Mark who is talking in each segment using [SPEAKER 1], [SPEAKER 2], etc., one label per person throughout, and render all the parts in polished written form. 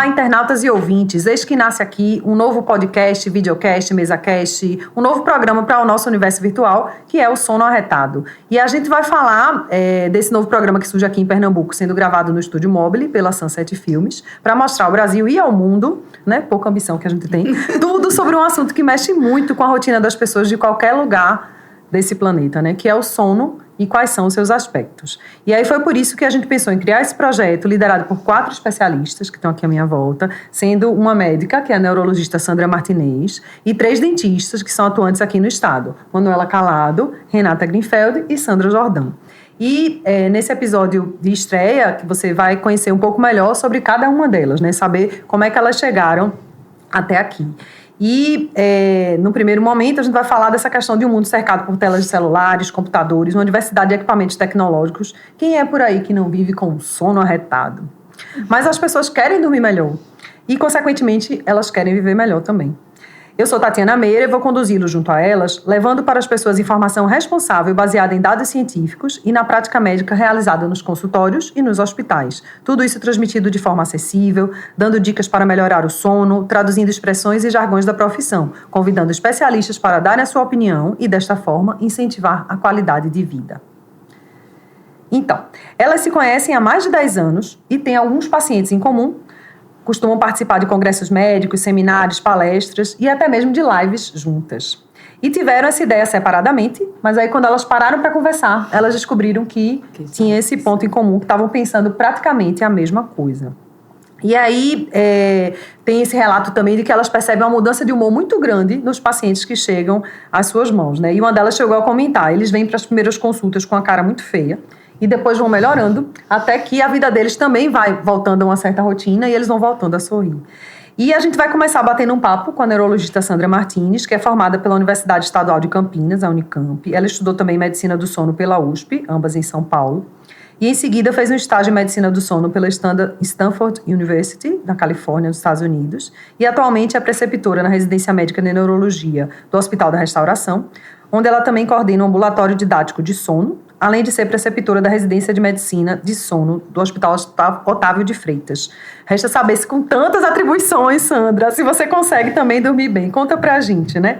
[SPEAKER 1] internautas e ouvintes, eis que nasce aqui um novo podcast, videocast, mesacast, um novo programa para o nosso universo virtual, que é o Sono Arretado. E a gente vai falar desse novo programa que surge aqui em Pernambuco, sendo gravado no Estúdio Mobile, pela Sunset Filmes, para mostrar ao Brasil e ao mundo, né, pouca ambição que a gente tem, tudo sobre um assunto que mexe muito com a rotina das pessoas de qualquer lugar desse planeta, né, que é o sono e quais são os seus aspectos. E aí foi por isso que a gente pensou em criar esse projeto, liderado por 4 especialistas, que estão aqui à minha volta, sendo uma médica, que é a neurologista Sandra Martinez, e 3 dentistas, que são atuantes aqui no estado, Manuela Calado, Renata Grinfeld e Sandra Jordão. E nesse episódio de estreia, que você vai conhecer um pouco melhor sobre cada uma delas, né, saber como é que elas chegaram até aqui. E, no primeiro momento, a gente vai falar dessa questão de um mundo cercado por telas de celulares, computadores, uma diversidade de equipamentos tecnológicos. Quem é por aí que não vive com um sono arretado? Mas as pessoas querem dormir melhor e, consequentemente, elas querem viver melhor também. Eu sou Tatiana Meira e vou conduzi-lo junto a elas, levando para as pessoas informação responsável baseada em dados científicos e na prática médica realizada nos consultórios e nos hospitais. Tudo isso transmitido de forma acessível, dando dicas para melhorar o sono, traduzindo expressões e jargões da profissão, convidando especialistas para darem a sua opinião e, desta forma, incentivar a qualidade de vida. Então, elas se conhecem há mais de 10 anos e têm alguns pacientes em comum. Costumam participar de congressos médicos, seminários, palestras e até mesmo de lives juntas. E tiveram essa ideia separadamente, mas aí quando elas pararam para conversar, elas descobriram que tinha esse ponto em comum, que estavam pensando praticamente a mesma coisa. E aí tem esse relato também de que elas percebem uma mudança de humor muito grande nos pacientes que chegam às suas mãos, né? E uma delas chegou a comentar, eles vêm para as primeiras consultas com a cara muito feia, e depois vão melhorando, até que a vida deles também vai voltando a uma certa rotina e eles vão voltando a sorrir. E a gente vai começar batendo um papo com a neurologista Sandra Martinez, que é formada pela Universidade Estadual de Campinas, a Unicamp. Ela estudou também Medicina do Sono pela USP, ambas em São Paulo. E em seguida fez um estágio em Medicina do Sono pela Stanford University, na Califórnia, nos Estados Unidos. E atualmente é preceptora na residência médica de neurologia do Hospital da Restauração, onde ela também coordena um ambulatório didático de sono, além de ser preceptora da residência de medicina de sono do Hospital Otávio de Freitas. Resta saber se com tantas atribuições, Sandra, se você consegue também dormir bem. Conta pra gente, né?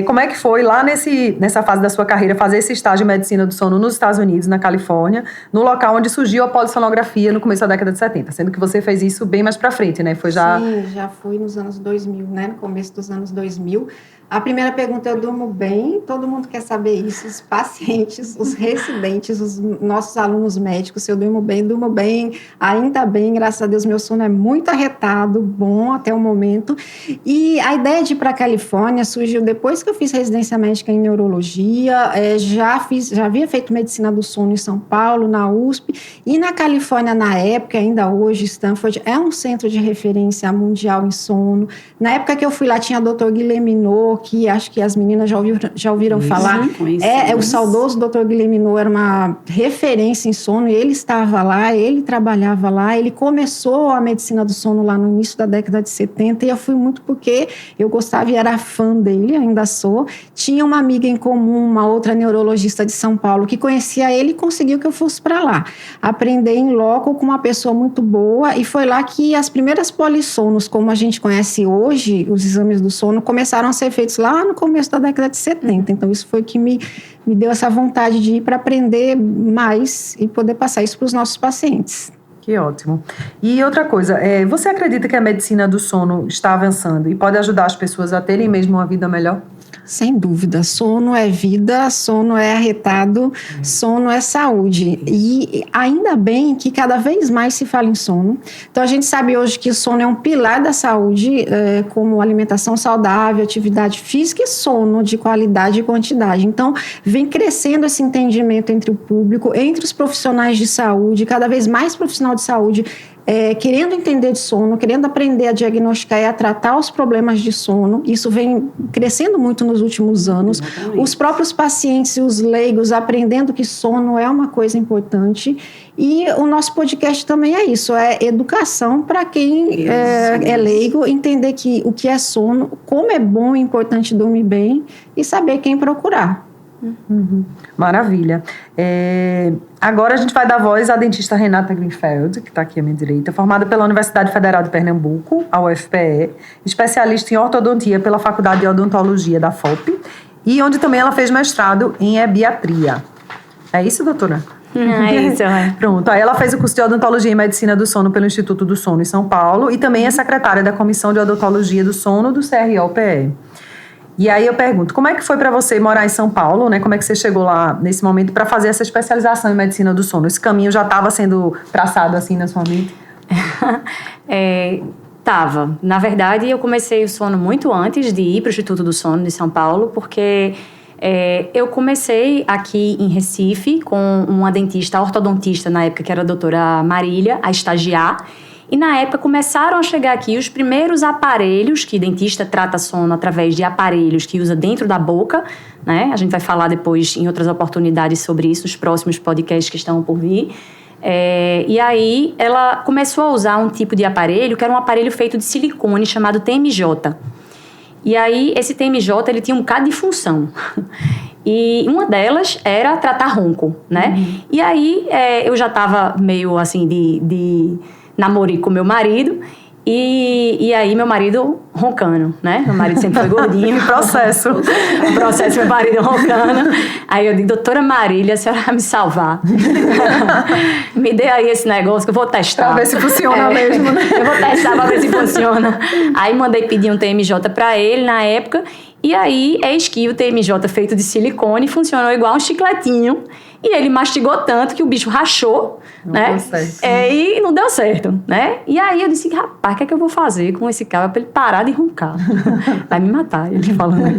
[SPEAKER 1] Como é que foi lá nessa fase da sua carreira fazer esse estágio de medicina do sono nos Estados Unidos, na Califórnia, no local onde surgiu a polissonografia no começo da década de 70, sendo que você fez isso bem mais pra frente, né?
[SPEAKER 2] Sim, já fui nos anos 2000, né? No começo dos anos 2000. A primeira pergunta, eu durmo bem? Todo mundo quer saber isso, os pacientes, os residentes, os nossos alunos médicos, se eu durmo bem, ainda bem, graças a Deus, meu sono é muito arretado, bom até o momento. E a ideia de ir para a Califórnia surgiu depois que eu fiz residência médica em neurologia, já havia feito medicina do sono em São Paulo, na USP, e na Califórnia, na época, ainda hoje, Stanford é um centro de referência mundial em sono. Na época que eu fui lá, tinha o Dr. Guilherme, que acho que as meninas já ouviram falar. O saudoso Dr. Guilherme era uma referência em sono, e ele estava lá, ele trabalhava lá, ele começou a medicina do sono lá no início da década de 70, e eu fui muito porque eu gostava e era fã dele, ainda sou. Tinha uma amiga em comum, uma outra neurologista de São Paulo, que conhecia ele e conseguiu que eu fosse para lá. Aprender em loco com uma pessoa muito boa, e foi lá que as primeiras polissonos, como a gente conhece hoje, os exames do sono, começaram a ser feitos lá no começo da década de 70. Então, isso foi que me deu essa vontade de ir para aprender mais e poder passar isso para os nossos pacientes.
[SPEAKER 1] Que ótimo. E outra coisa, você acredita que a medicina do sono está avançando e pode ajudar as pessoas a terem mesmo uma vida melhor?
[SPEAKER 2] Sem dúvida, sono é vida, sono é arretado, sono é saúde. E ainda bem que cada vez mais se fala em sono. Então, a gente sabe hoje que o sono é um pilar da saúde, como alimentação saudável, atividade física e sono de qualidade e quantidade. Então, vem crescendo esse entendimento entre o público, entre os profissionais de saúde, cada vez mais profissional de saúde, querendo entender de sono, querendo aprender a diagnosticar e a tratar os problemas de sono. Isso vem crescendo muito nos últimos anos. Exatamente. Os próprios pacientes e os leigos aprendendo que sono é uma coisa importante. E o nosso podcast também é isso, é educação para quem é leigo, entender o que é sono, como é bom e importante dormir bem e saber quem procurar.
[SPEAKER 1] Maravilha. Agora a gente vai dar voz à dentista Renata Greenfeld, que está aqui à minha direita, formada pela Universidade Federal de Pernambuco, a UFPE, especialista em ortodontia pela Faculdade de Odontologia da FOP, e onde também ela fez mestrado em ebiatria. É isso, doutora?
[SPEAKER 3] É isso,
[SPEAKER 1] Pronto. Aí ela fez o curso de Odontologia e Medicina do Sono pelo Instituto do Sono em São Paulo e também é secretária da Comissão de Odontologia do Sono do CRO-PE. E aí eu pergunto, como é que foi para você morar em São Paulo, né? Como é que você chegou lá nesse momento para fazer essa especialização em Medicina do Sono? Esse caminho já estava sendo traçado assim na sua mente?
[SPEAKER 3] Tava. Na verdade, eu comecei o sono muito antes de ir para o Instituto do Sono de São Paulo, porque eu comecei aqui em Recife com uma dentista ortodontista na época, que era a doutora Marília, a estagiar. E na época começaram a chegar aqui os primeiros aparelhos, que dentista trata sono através de aparelhos que usa dentro da boca, né? A gente vai falar depois em outras oportunidades sobre isso, nos próximos podcasts que estão por vir. E aí ela começou a usar um tipo de aparelho, que era um aparelho feito de silicone, chamado TMJ. E aí esse TMJ, ele tinha um bocado de função. E uma delas era tratar ronco, né? E aí eu já estava meio assim de namorei com meu marido, e aí meu marido roncando, né? Meu marido sempre foi gordinho.
[SPEAKER 1] Processo,
[SPEAKER 3] meu marido roncando. Aí eu digo, doutora Marília, a senhora vai me salvar. Me dê aí esse negócio que eu vou testar.
[SPEAKER 1] Pra ver se funciona mesmo, né?
[SPEAKER 3] Eu vou testar pra ver se funciona. Aí mandei pedir um TMJ pra ele na época, e aí eis que o TMJ feito de silicone funcionou igual um chicletinho. E ele mastigou tanto que o bicho rachou, né? E não deu certo, né? E aí eu disse, rapaz, o que é que eu vou fazer com esse cara pra ele parar de roncar? Vai me matar, ele falando.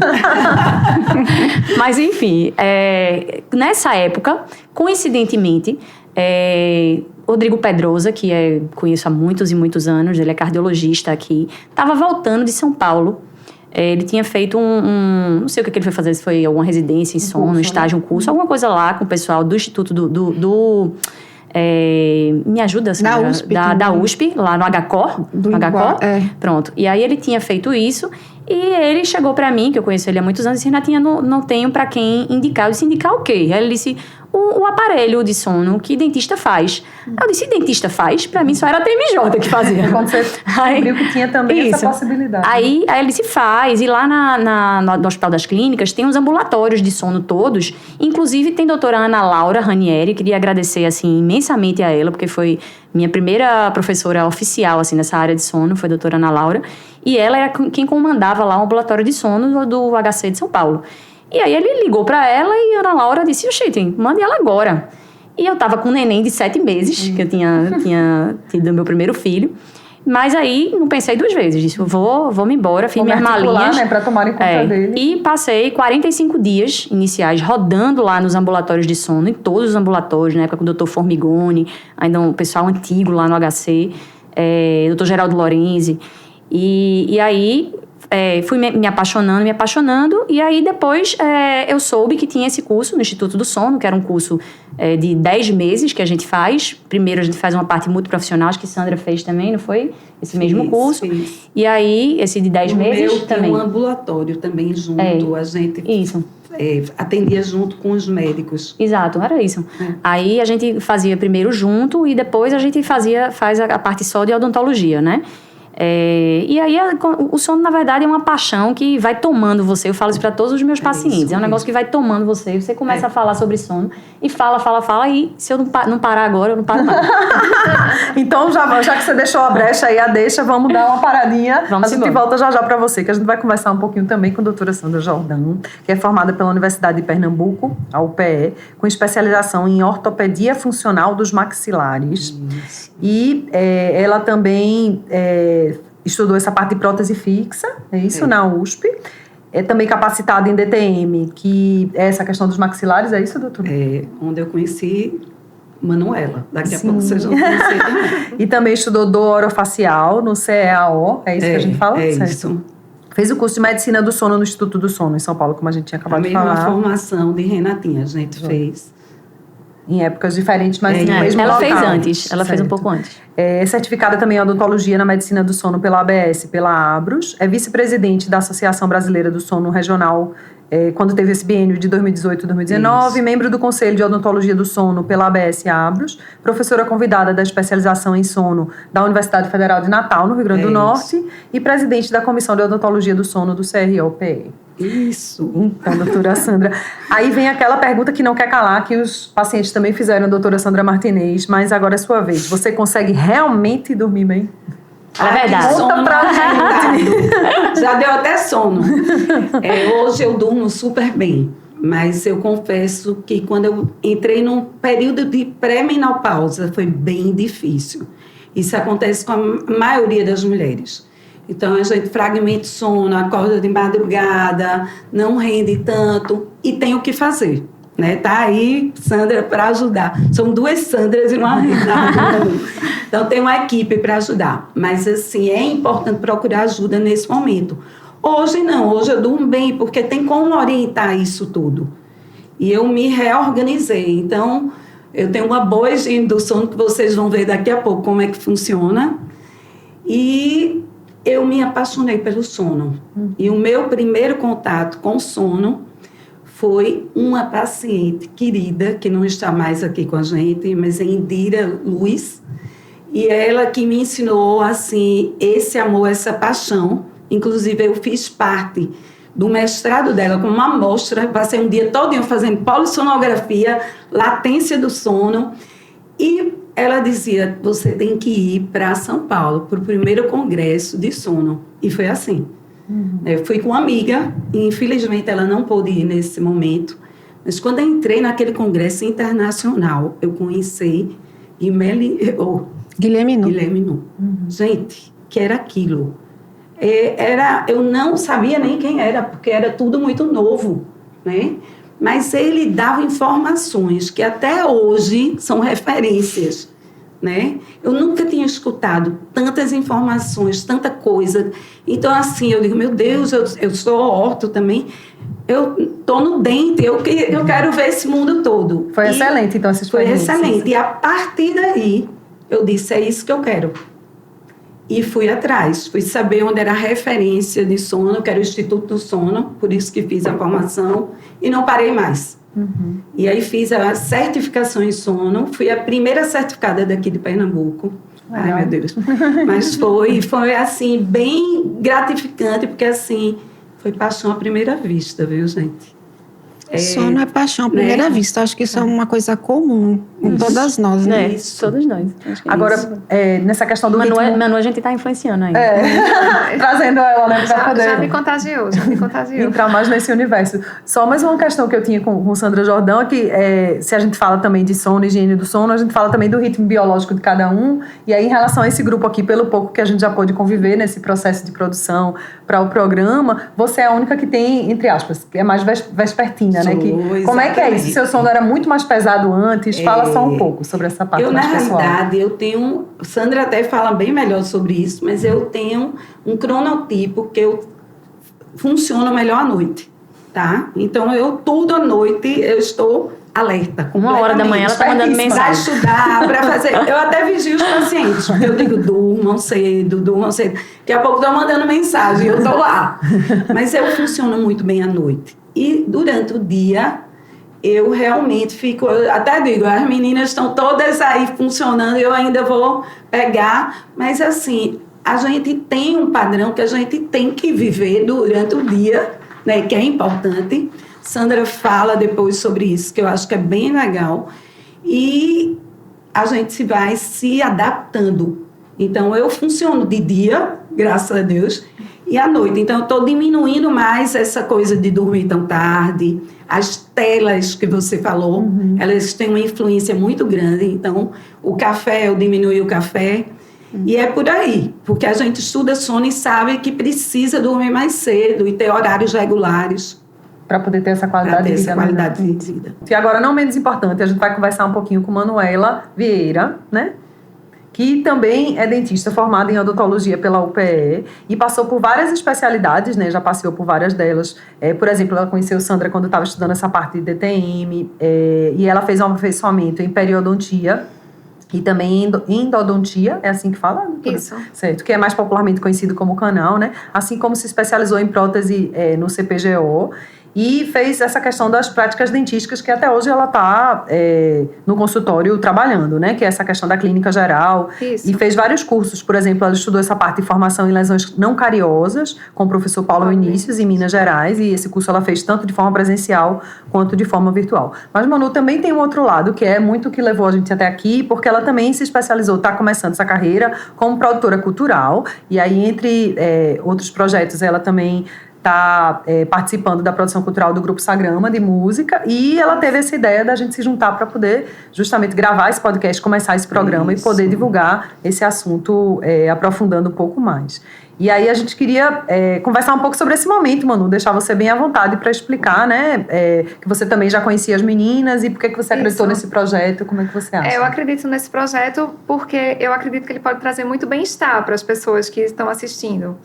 [SPEAKER 3] Mas, enfim, nessa época, coincidentemente, Rodrigo Pedrosa, que conheço há muitos e muitos anos, ele é cardiologista aqui, estava voltando de São Paulo. Ele tinha feito não sei o que ele foi fazer, se foi alguma residência em sono, um estágio, um curso, alguma coisa lá com o pessoal do Instituto me ajuda, assim, da USP, lá no HCOR. Pronto. E aí ele tinha feito isso e ele chegou pra mim, que eu conheço ele há muitos anos, e disse, Renatinha, não tenho pra quem indicar. Eu disse, indicar o quê? Aí ele disse, o aparelho de sono que dentista faz. Eu disse, dentista faz? Pra mim só era a TMJ que fazia.
[SPEAKER 1] Quando você viu que tinha também essa possibilidade.
[SPEAKER 3] Aí ele disse, faz. E lá no Hospital das Clínicas tem uns ambulatórios de sono todos. Inclusive tem a doutora Ana Laura Ranieri, queria agradecer assim, imensamente a ela, porque foi minha primeira professora oficial assim, nessa área de sono, foi a doutora Ana Laura. E ela era quem comandava lá o ambulatório de sono do HC de São Paulo. E aí ele ligou pra ela e a Ana Laura disse, oxente, mande ela agora. E eu tava com um neném de 7 meses, que eu tinha tido meu primeiro filho. Mas aí não pensei 2 vezes. Disse, vou me embora, fiz minhas malinhas.
[SPEAKER 1] Né, pra tomarem conta dele.
[SPEAKER 3] E passei 45 dias iniciais rodando lá nos ambulatórios de sono, em todos os ambulatórios, na época com o doutor Formigoni, ainda um pessoal antigo lá no HC, doutor Geraldo Lorenzi. E aí fui me apaixonando, e aí depois eu soube que tinha esse curso no Instituto do Sono, que era um curso de 10 meses que a gente faz. Primeiro a gente faz uma parte muito profissional, acho que Sandra fez também, não foi? Esse mesmo curso. Fiz. E aí, esse de 10 meses
[SPEAKER 4] meu
[SPEAKER 3] também.
[SPEAKER 4] Tem um ambulatório também junto, a gente atendia junto com os médicos.
[SPEAKER 3] Exato, era isso. Aí a gente fazia primeiro junto e depois a gente faz a parte só de odontologia, né? E aí o sono, na verdade, é uma paixão que vai tomando você. Eu falo isso para todos os meus pacientes. É um negócio que vai tomando você. Você começa a falar sobre sono e fala. E se eu não parar agora, eu não paro mais.
[SPEAKER 1] Então, já que você deixou a brecha aí, vamos dar uma paradinha. A gente volta já para você, que a gente vai conversar um pouquinho também com a doutora Sandra Jordão, que é formada pela Universidade de Pernambuco, a UPE, com especialização em ortopedia funcional dos maxilares. E ela também estudou essa parte de prótese fixa, é isso, na USP. É também capacitada em DTM, que é essa questão dos maxilares, é isso, doutora?
[SPEAKER 4] Onde eu conheci Manuela. Daqui a pouco vocês vão conhecer também.
[SPEAKER 1] E também estudou dor orofacial no CEAO, é isso que a gente fala?
[SPEAKER 4] É
[SPEAKER 1] certo?
[SPEAKER 4] isso.
[SPEAKER 1] Fez o curso de Medicina do Sono no Instituto do Sono, em São Paulo, como a gente tinha acabado de falar.
[SPEAKER 4] A mesma formação de Renatinha a gente fez.
[SPEAKER 1] Em épocas diferentes, mas no mesmo
[SPEAKER 3] ela
[SPEAKER 1] local.
[SPEAKER 3] Fez antes, ela fez um pouco antes.
[SPEAKER 1] É certificada também em odontologia na medicina do sono pela ABS, pela Abros. É vice-presidente da Associação Brasileira do Sono Regional quando teve esse biênio de 2018 e 2019, Isso. Membro do Conselho de Odontologia do Sono pela ABS Abros, professora convidada da especialização em sono da Universidade Federal de Natal, no Rio Grande do Norte, e presidente da Comissão de Odontologia do Sono do CRO-PE.
[SPEAKER 4] Isso.
[SPEAKER 1] Então, doutora Sandra, aí vem aquela pergunta que não quer calar, que os pacientes também fizeram, doutora Sandra Martinez, mas agora é sua vez. Você consegue realmente dormir bem?
[SPEAKER 3] É verdade.
[SPEAKER 1] Conta pra gente.
[SPEAKER 4] Já deu até sono. Hoje eu durmo super bem, mas eu confesso que quando eu entrei num período de pré-menopausa foi bem difícil. Isso acontece com a maioria das mulheres. Então a gente fragmenta o sono, acorda de madrugada, não rende tanto e tem o que fazer. Né? Tá aí, Sandra, para ajudar. São 2 Sandras e uma Renata. Então, tem uma equipe para ajudar. Mas, assim, é importante procurar ajuda nesse momento. Hoje, não. Hoje eu durmo bem, porque tem como orientar isso tudo. E eu me reorganizei. Então, eu tenho uma boa higiene do sono, que vocês vão ver daqui a pouco como é que funciona. E eu me apaixonei pelo sono. E o meu primeiro contato com o sono foi uma paciente querida, que não está mais aqui com a gente, mas é Indira Luz, e ela que me ensinou, assim, esse amor, essa paixão. Inclusive, eu fiz parte do mestrado dela com uma amostra, passei um dia todo fazendo polissonografia, latência do sono, e ela dizia, você tem que ir para São Paulo, para o primeiro congresso de sono, e foi assim. Eu fui com uma amiga, e infelizmente ela não pôde ir nesse momento, mas quando eu entrei naquele congresso internacional, eu conheci Guilherme Nu. Gente, que era aquilo? Eu não sabia nem quem era, porque era tudo muito novo, né? Mas ele dava informações que até hoje são referências, né? Eu nunca tinha escutado tantas informações, tanta coisa. Então, assim, eu digo, meu Deus, eu sou orto também, eu estou no dente, eu quero ver esse mundo todo.
[SPEAKER 1] Foi excelente, então, essa experiência.
[SPEAKER 4] Foi excelente. E a partir daí, eu disse, é isso que eu quero. E fui atrás, fui saber onde era a referência de sono, que era o Instituto do Sono, por isso que fiz a formação, e não parei mais. E aí fiz a certificação em sono, fui a primeira certificada daqui de Pernambuco. Ai, meu Deus. Mas foi assim, bem gratificante, porque assim, foi paixão à primeira vista, viu, gente?
[SPEAKER 2] Sono é paixão à primeira vista. Acho que isso é uma coisa comum em todas nós, né?
[SPEAKER 3] Isso. Todos nós.
[SPEAKER 1] Agora, nessa questão do ritmo...
[SPEAKER 3] Manu, a gente está influenciando ainda.
[SPEAKER 1] Trazendo ela, né?
[SPEAKER 2] Já me contagiou,
[SPEAKER 1] Entrar mais nesse universo. Só mais uma questão que eu tinha com Sandra Jordão, é que se a gente fala também de sono, higiene do sono, a gente fala também do ritmo biológico de cada um. E aí, em relação a esse grupo aqui, pelo pouco que a gente já pôde conviver nesse processo de produção para o programa, você é a única que tem, entre aspas, que é mais vespertina, né? Como é que é isso? Seu sono era muito mais pesado antes? Fala só um pouco sobre essa parte mais pessoal.
[SPEAKER 4] Na realidade, eu tenho... Sandra até fala bem melhor sobre isso, mas eu tenho um cronotipo que eu funciono melhor à noite, tá? Então, tudo à noite, eu estou alerta.
[SPEAKER 3] 1h da manhã ela está mandando mensagem.
[SPEAKER 4] Para estudar, para fazer... Eu até vigio os pacientes, porque eu digo, durmam cedo. Daqui a pouco estou mandando mensagem, eu estou lá. Mas eu funciono muito bem à noite. E durante o dia, eu realmente fico... Eu até digo, as meninas estão todas aí funcionando, eu ainda vou pegar. Mas, assim, a gente tem um padrão que a gente tem que viver durante o dia, né, que é importante. Sandra fala depois sobre isso, que eu acho que é bem legal. E a gente vai se adaptando. Então, eu funciono de dia, graças a Deus, e à noite. Então, eu estou diminuindo mais essa coisa de dormir tão tarde. As telas que você falou, elas têm uma influência muito grande. Então, o café, eu diminui o café. E é por aí, porque a gente estuda sono e sabe que precisa dormir mais cedo e ter horários regulares.
[SPEAKER 1] Para poder ter essa qualidade de vida. E agora, não menos importante, a gente vai conversar um pouquinho com Manuela Vieira, né? Que também é dentista formada em odontologia pela UPE e passou por várias especialidades, né? Já passeou por várias delas. Por exemplo, ela conheceu Sandra quando estava estudando essa parte de DTM, e ela fez um aperfeiçoamento em periodontia e também endodontia, é assim que fala?
[SPEAKER 2] Isso.
[SPEAKER 1] Certo, que é mais popularmente conhecido como canal, né? Assim como se especializou em prótese no CPGO. e fez essa questão das práticas dentísticas, que até hoje ela está no consultório trabalhando, né? Que é essa questão da clínica geral.
[SPEAKER 2] Isso.
[SPEAKER 1] E fez vários cursos, por exemplo, ela estudou essa parte de formação em lesões não cariosas, com o professor Paulo Vinícius, em Minas Gerais, e esse curso ela fez tanto de forma presencial quanto de forma virtual. Mas Manu também tem um outro lado, que é muito o que levou a gente até aqui, porque ela também se especializou, está começando essa carreira como produtora cultural, e aí entre outros projetos ela também está participando da produção cultural do Grupo Sagrama de música, e ela teve essa ideia da gente se juntar para poder justamente gravar esse podcast, começar esse programa e poder divulgar esse assunto aprofundando um pouco mais. E aí a gente queria conversar um pouco sobre esse momento, Manu, deixar você bem à vontade para explicar, né, que você também já conhecia as meninas e por que você acreditou nesse projeto, como é que você acha?
[SPEAKER 5] Eu acredito nesse projeto porque eu acredito que ele pode trazer muito bem-estar para as pessoas que estão assistindo,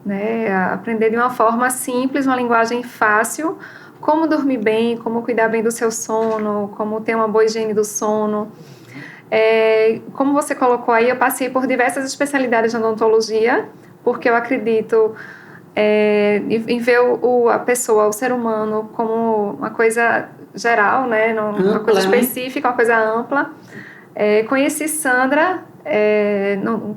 [SPEAKER 5] né, aprender de uma forma simples, uma linguagem fácil, como dormir bem, como cuidar bem do seu sono, como ter uma boa higiene do sono. Como você colocou aí, eu passei por diversas especialidades de odontologia, porque eu acredito em ver a pessoa, o ser humano, como uma coisa geral, né? Uma coisa específica, uma coisa ampla. Conheci Sandra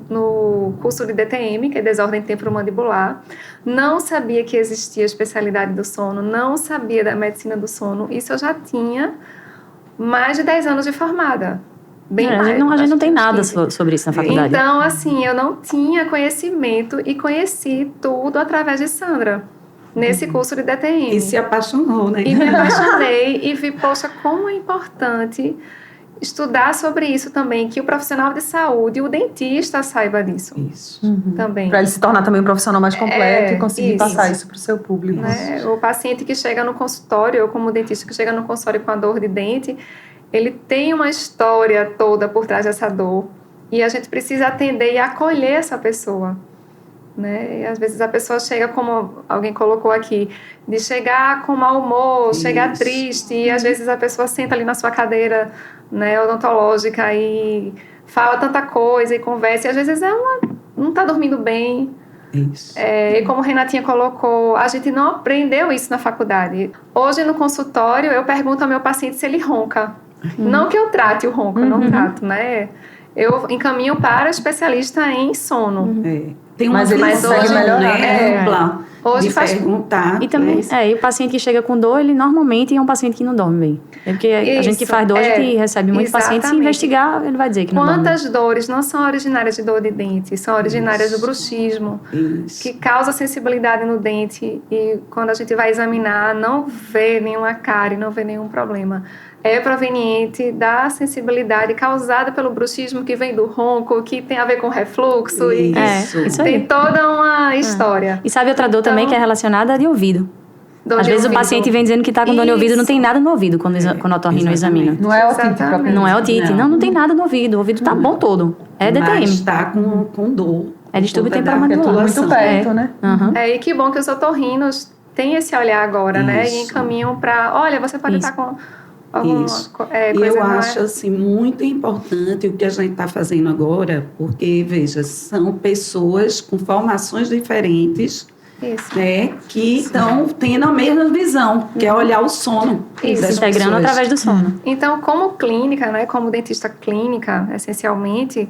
[SPEAKER 5] no curso de DTM, que é Desordem Temporomandibular. Não sabia que existia a especialidade do sono, não sabia da medicina do sono. Isso eu já tinha mais de 10 anos de formada.
[SPEAKER 3] A gente não tem nada sobre isso na faculdade.
[SPEAKER 5] Então, assim, eu não tinha conhecimento e conheci tudo através de Sandra, nesse curso de DTM.
[SPEAKER 4] E se apaixonou, né?
[SPEAKER 5] E me apaixonei e vi, poxa, como é importante estudar sobre isso também, que o profissional de saúde, o dentista saiba disso.
[SPEAKER 4] Isso.
[SPEAKER 5] Também.
[SPEAKER 1] Para ele se tornar também um profissional mais completo e conseguir passar isso para o seu público.
[SPEAKER 5] Né? O paciente que chega no consultório, ou como o dentista que chega no consultório com a dor de dente, ele tem uma história toda por trás dessa dor e a gente precisa atender e acolher essa pessoa, né? E às vezes a pessoa chega, como alguém colocou aqui, de chegar com mau humor, chegar triste, e às vezes a pessoa senta ali na sua cadeira, né, odontológica e fala tanta coisa e conversa, e às vezes não está dormindo bem.
[SPEAKER 4] Isso.
[SPEAKER 5] E como Renatinha colocou, a gente não aprendeu isso na faculdade. Hoje no consultório eu pergunto ao meu paciente se ele ronca. Não que eu trate o ronco, eu não trato, né? Eu encaminho para especialista em sono.
[SPEAKER 4] Tem uma
[SPEAKER 1] visão
[SPEAKER 4] ampla
[SPEAKER 5] hoje
[SPEAKER 4] de
[SPEAKER 5] faz
[SPEAKER 4] perguntar.
[SPEAKER 3] E também, e o paciente que chega com dor, ele normalmente é um paciente que não dorme bem. Porque a gente que faz dor, a gente recebe muito paciente, se investigar, ele vai dizer que não dorme.
[SPEAKER 5] Quantas dores não são originárias de dor de dente, são originárias do bruxismo, que causa sensibilidade no dente, e quando a gente vai examinar, não vê nenhuma cárie, não vê nenhum problema. É proveniente da sensibilidade causada pelo bruxismo, que vem do ronco, que tem a ver com refluxo.
[SPEAKER 3] Isso aí.
[SPEAKER 5] Tem toda uma história.
[SPEAKER 3] E sabe outra dor também que é relacionada de ouvido. Às vezes o paciente vem dizendo que está com dor de ouvido, não tem nada no ouvido quando o otorrino examina.
[SPEAKER 1] Não é otite propriamente.
[SPEAKER 3] Não é otite, não tem nada no ouvido. O ouvido está bom todo. É DTM.
[SPEAKER 4] Mas está com dor.
[SPEAKER 3] É distúrbio temporomandibular.
[SPEAKER 1] Muito perto, né?
[SPEAKER 5] E que bom que os otorrinos têm esse olhar agora, né? E encaminham para, olha, você pode estar com alguma coisa.
[SPEAKER 4] Eu acho assim, muito importante o que a gente está fazendo agora, porque, veja, são pessoas com formações diferentes, né, que estão tendo a mesma visão, que é olhar o sono.
[SPEAKER 3] Integrando através do sono.
[SPEAKER 5] Então, como clínica, né, como dentista clínica, essencialmente,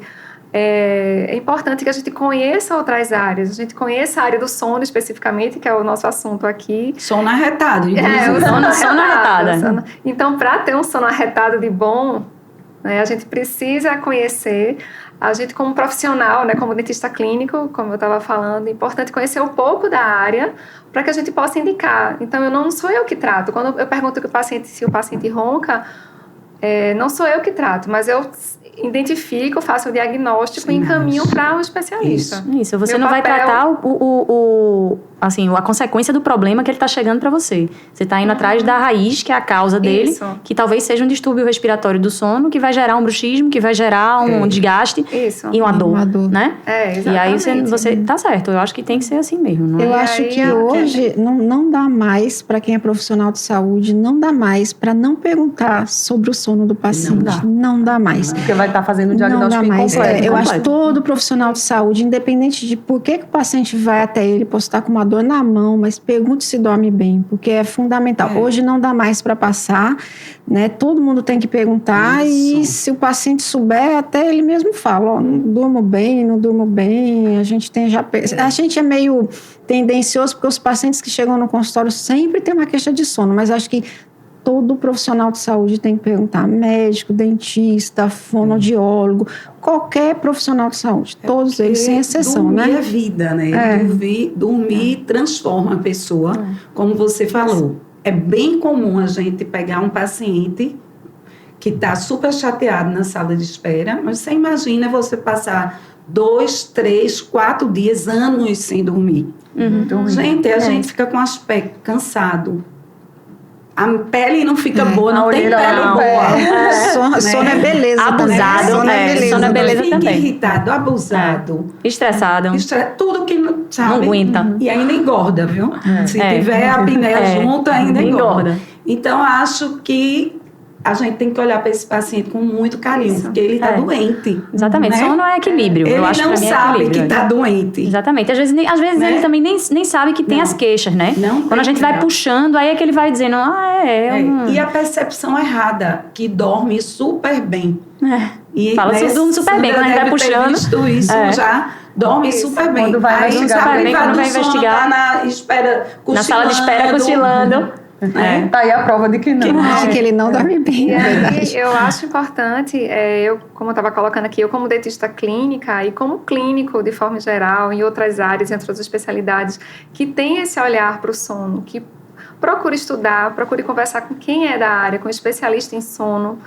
[SPEAKER 5] é importante que a gente conheça outras áreas. A gente conheça a área do sono especificamente, que é o nosso assunto aqui.
[SPEAKER 4] Sono arretado.
[SPEAKER 5] O sono arretado. Então, para ter um sono arretado de bom, né, a gente precisa conhecer. A gente, como profissional, né, como dentista clínico, como eu estava falando, é importante conhecer um pouco da área para que a gente possa indicar. Então, não sou eu que trato. Quando eu pergunto se o paciente ronca, não sou eu que trato, mas eu identifico, faço o diagnóstico e encaminho para o especialista.
[SPEAKER 3] Isso. Você não vai tratar a consequência do problema que ele está chegando para você. Você está indo atrás da raiz, que é a causa dele, que talvez seja um distúrbio respiratório do sono, que vai gerar um bruxismo, que vai gerar um desgaste e uma dor, né?
[SPEAKER 5] Exatamente.
[SPEAKER 3] E aí você tá certo. Eu acho que tem que ser assim mesmo. Não
[SPEAKER 2] eu acho que hoje não dá mais, para quem é profissional de saúde, não dá mais para não perguntar sobre o sono do paciente. Não dá mais.
[SPEAKER 1] Porque vai estar fazendo um diagnóstico incompleto.
[SPEAKER 2] Eu acho que todo profissional de saúde, independente de por que o paciente vai até ele, posso estar com uma dor dor na mão, mas pergunte se dorme bem, porque é fundamental. Hoje não dá mais para passar, né? Todo mundo tem que perguntar e se o paciente souber, até ele mesmo fala, ó, não durmo bem, não durmo bem. A gente é meio tendencioso porque os pacientes que chegam no consultório sempre têm uma queixa de sono, mas acho que todo profissional de saúde tem que perguntar, médico, dentista, fonoaudiólogo, qualquer profissional de saúde, todos eles, sem exceção, né?
[SPEAKER 4] Dormir é vida, né? Dormir transforma a pessoa, como você falou. É bem comum a gente pegar um paciente que está super chateado na sala de espera, mas você imagina você passar 2, 3, 4 dias, anos sem dormir. Gente, a gente fica com aspecto cansado. A pele não fica boa, não tem pele boa.
[SPEAKER 2] Sono é beleza.
[SPEAKER 3] Abusado,
[SPEAKER 2] sono
[SPEAKER 3] é beleza
[SPEAKER 4] fica
[SPEAKER 3] também.
[SPEAKER 4] Irritado, abusado.
[SPEAKER 3] Estressado.
[SPEAKER 4] Tudo que não sabe.
[SPEAKER 3] Não aguenta.
[SPEAKER 4] E ainda engorda, viu? Se tiver a apneia junto, ainda engorda. Então, acho que a gente tem que olhar para esse paciente com muito carinho, porque ele está doente.
[SPEAKER 3] Exatamente.
[SPEAKER 4] Né?
[SPEAKER 3] Sono é equilíbrio.
[SPEAKER 4] Ele
[SPEAKER 3] eu acho
[SPEAKER 4] não
[SPEAKER 3] que
[SPEAKER 4] sabe que está doente.
[SPEAKER 3] Exatamente. Às vezes
[SPEAKER 4] né?
[SPEAKER 3] ele também nem sabe que tem as queixas, né?
[SPEAKER 4] Não
[SPEAKER 3] Quando a gente vai puxando, aí é que ele vai dizendo,
[SPEAKER 4] E a percepção errada, que dorme super bem. E,
[SPEAKER 3] fala,
[SPEAKER 4] né,
[SPEAKER 3] dorme super bem. Quando a gente vai puxando...
[SPEAKER 4] visto isso já, dorme super bem.
[SPEAKER 1] Quando vai investigar,
[SPEAKER 3] quando vai investigar,
[SPEAKER 4] tá na espera,
[SPEAKER 3] na sala de espera, cochilando.
[SPEAKER 1] Tá aí a prova de que não.
[SPEAKER 2] De que ele não dorme bem.
[SPEAKER 5] E aí, eu acho importante, como eu estava colocando aqui, eu como dentista clínica e como clínico de forma geral, em outras áreas, em outras especialidades, que tem esse olhar para o sono, que procure estudar, procure conversar com quem é da área, com especialista em sono,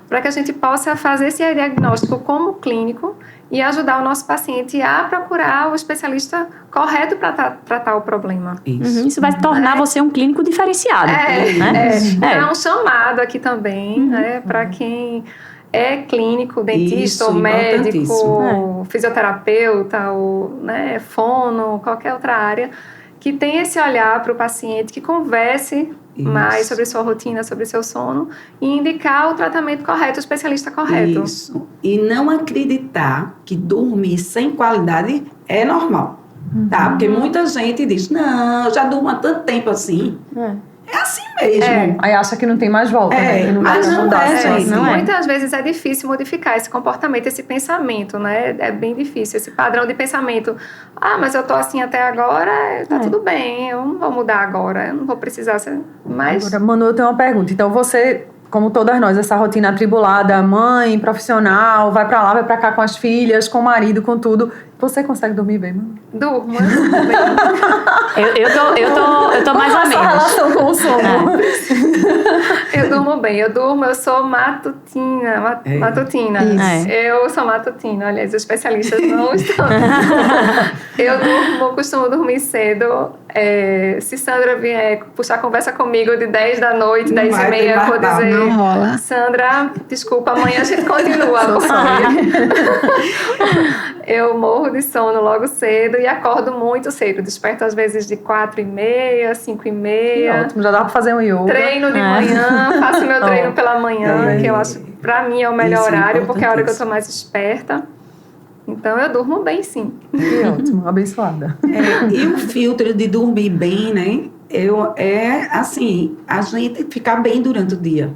[SPEAKER 5] para que a gente possa fazer esse diagnóstico como clínico e ajudar o nosso paciente a procurar o especialista correto para tratar o problema.
[SPEAKER 3] Isso vai tornar você um clínico diferenciado.
[SPEAKER 5] É um chamado aqui também, né, para quem é clínico, dentista, ou médico, fisioterapeuta, ou fono, qualquer outra área, que tem esse olhar para o paciente, que converse mais sobre sua rotina, sobre seu sono e indicar o tratamento correto, o especialista correto.
[SPEAKER 4] Isso. E não acreditar que dormir sem qualidade é normal, tá? Porque muita gente diz, não, eu já durmo há tanto tempo assim. É assim mesmo.
[SPEAKER 1] Aí acha que não tem mais volta. Né? Que não
[SPEAKER 4] mas
[SPEAKER 1] vai
[SPEAKER 4] não
[SPEAKER 1] mudar,
[SPEAKER 4] gente.
[SPEAKER 5] Muitas vezes é difícil modificar esse comportamento, esse pensamento, né? É bem difícil, esse padrão de pensamento. Mas eu tô assim até agora, tá tudo bem, eu não vou mudar agora, eu não vou precisar ser mais...
[SPEAKER 1] Agora, Manu, eu tenho uma pergunta. Então, você, como todas nós, essa rotina atribulada, mãe, profissional, vai pra lá, vai pra cá com as filhas, com o marido, com tudo... Você consegue dormir bem, Manu?
[SPEAKER 5] Durmo, eu durmo bem.
[SPEAKER 3] Eu tô mais ou menos.
[SPEAKER 1] Essa relação com o sono.
[SPEAKER 5] Eu durmo bem, eu sou matutina. Eu sou matutina, aliás, os especialistas não estão. Eu costumo dormir cedo. Se Sandra vier puxar conversa comigo de 10 da noite, 10 e meia, eu vou dizer,
[SPEAKER 2] não rola.
[SPEAKER 5] Sandra, desculpa, amanhã a gente continua. Eu morro de sono logo cedo e acordo muito cedo. Desperto às vezes de 4h30, 5h30.
[SPEAKER 1] Ótimo, já dá pra fazer um yoga.
[SPEAKER 5] Treino de manhã, faço meu treino pela manhã, que eu acho, pra mim, é o melhor horário, porque é a hora que eu tô mais esperta. Então, eu durmo bem, sim.
[SPEAKER 1] Que ótimo, abençoada.
[SPEAKER 4] E o filtro de dormir bem, né? Assim, a gente ficar bem durante o dia.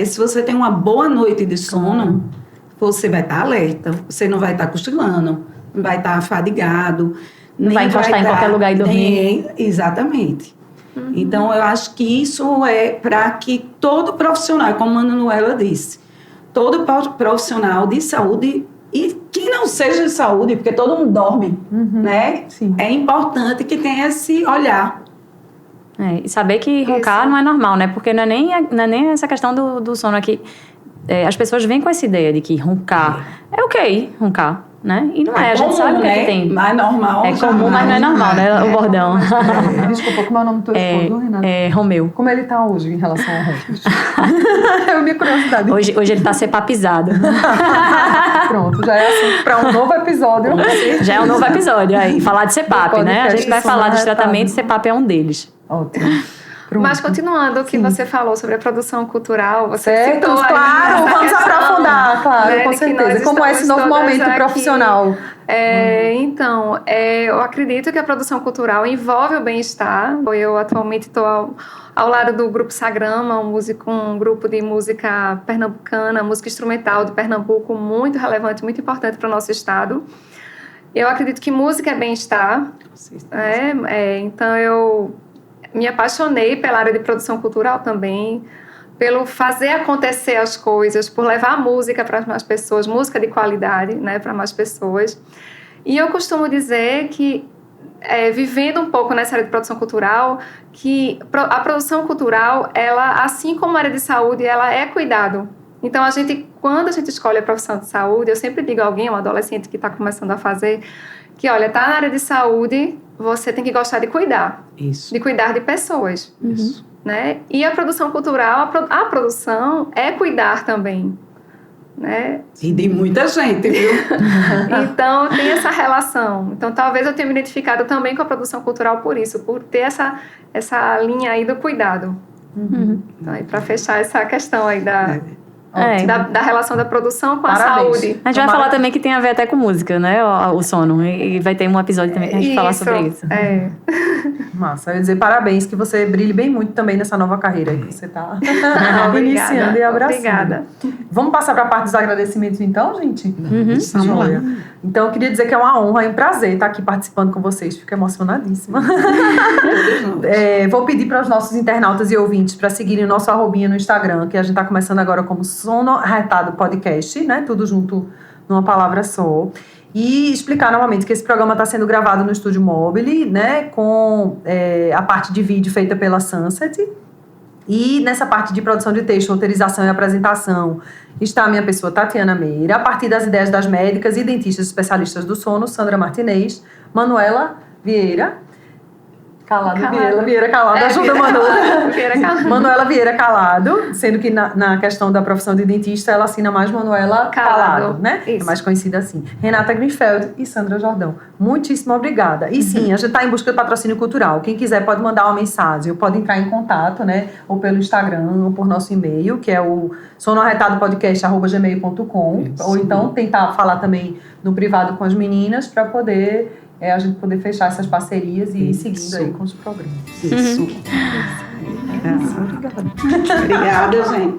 [SPEAKER 4] Se você tem uma boa noite de sono, você vai estar alerta, você não vai estar cochilando, não vai estar fadigado.
[SPEAKER 3] Não vai encostar em qualquer lugar e dormir.
[SPEAKER 4] Exatamente. Então, eu acho que isso é para que todo profissional, como a Manuela disse, todo profissional de saúde, e que não seja de saúde, porque todo mundo dorme, né?
[SPEAKER 1] Sim.
[SPEAKER 4] É importante que tenha esse olhar.
[SPEAKER 3] E saber que roncar não é normal, né? Porque não é nem essa questão do sono aqui. As pessoas vêm com essa ideia de que roncar é ok, roncar, né? E não é, a gente
[SPEAKER 4] comum,
[SPEAKER 3] sabe o que
[SPEAKER 4] né?
[SPEAKER 3] é que tem.
[SPEAKER 4] Mas normal.
[SPEAKER 3] É comum, mas não é normal, né? O bordão.
[SPEAKER 1] Desculpa, como é o nome do teu esposo, Renata?
[SPEAKER 3] Romeu.
[SPEAKER 1] Como ele tá hoje em relação ao resto? É a minha curiosidade.
[SPEAKER 3] Hoje ele tá cepapizado.
[SPEAKER 1] Pronto, já é assunto para um novo episódio.
[SPEAKER 3] Já é um novo episódio aí. Falar de CEPAP, né? A gente vai falar dos tratamentos e CEPAP é um deles.
[SPEAKER 1] Ótimo.
[SPEAKER 5] Mas continuando o que você falou sobre a produção cultural, você citou
[SPEAKER 1] claro, vamos aprofundar, claro,
[SPEAKER 5] né,
[SPEAKER 1] com certeza. Como é esse novo momento profissional
[SPEAKER 5] Então, eu acredito que a produção cultural envolve o bem-estar. Eu atualmente estou ao lado do Grupo Sagrama, um grupo de música pernambucana, música instrumental de Pernambuco, muito relevante, muito importante para o nosso estado. Eu acredito que música é bem-estar. Então, eu me apaixonei pela área de produção cultural também, pelo fazer acontecer as coisas, por levar música para mais pessoas, música de qualidade, né, para mais pessoas. E eu costumo dizer que, vivendo um pouco nessa área de produção cultural, que a produção cultural, ela, assim como a área de saúde, ela é cuidado. Então, quando a gente escolhe a profissão de saúde, eu sempre digo a alguém, um adolescente que está começando a fazer, que, olha, tá na área de saúde, você tem que gostar de cuidar.
[SPEAKER 4] Isso.
[SPEAKER 5] De cuidar de pessoas.
[SPEAKER 4] Isso.
[SPEAKER 5] Né? E a produção cultural, a produção é cuidar também. Né?
[SPEAKER 4] E de muita gente, viu?
[SPEAKER 5] Então, tem essa relação. Então, talvez eu tenha me identificado também com a produção cultural por isso, por ter essa linha aí do cuidado. Então, para fechar essa questão aí da relação da produção com a saúde.
[SPEAKER 3] A gente vai falar também que tem a ver até com música, né? O sono. E vai ter um episódio também que a gente fala sobre isso.
[SPEAKER 1] Massa. Eu ia dizer parabéns, que você brilhe bem muito também nessa nova carreira aí que você está iniciando e abraçando.
[SPEAKER 5] Obrigada.
[SPEAKER 1] Vamos passar para a parte dos agradecimentos então, gente?
[SPEAKER 4] Vamos lá.
[SPEAKER 1] Então, eu queria dizer que é uma honra e um prazer estar aqui participando com vocês. Fico emocionadíssima. Vou pedir para os nossos internautas e ouvintes para seguirem o nosso arrobinha no Instagram, que a gente está começando agora como Sono Retado Podcast, né? Tudo junto numa palavra só. E explicar novamente que esse programa está sendo gravado no Estúdio Mobile, né? Com a parte de vídeo feita pela Sunset. E nessa parte de produção de texto, autorização e apresentação está a minha pessoa, Tatiana Meira, a partir das ideias das médicas e dentistas especialistas do sono, Sandra Martinez, Manuela Vieira, Vieira Calado, ajuda Manuela. Manuela Vieira Calado, sendo que na questão da profissão de dentista, ela assina mais Manuela Calado, né? Isso. É mais conhecida assim. Renata Greenfeld e Sandra Jordão. Muitíssimo obrigada. E sim, a gente está em busca de patrocínio cultural. Quem quiser pode mandar uma mensagem, ou pode entrar em contato, né? Ou pelo Instagram, ou por nosso e-mail, que é o sonoarretadopodcast@gmail.com, ou então tentar falar também no privado com as meninas para poder... a gente poder fechar essas parcerias e ir seguindo aí com os programas.
[SPEAKER 4] Isso. Obrigada, gente.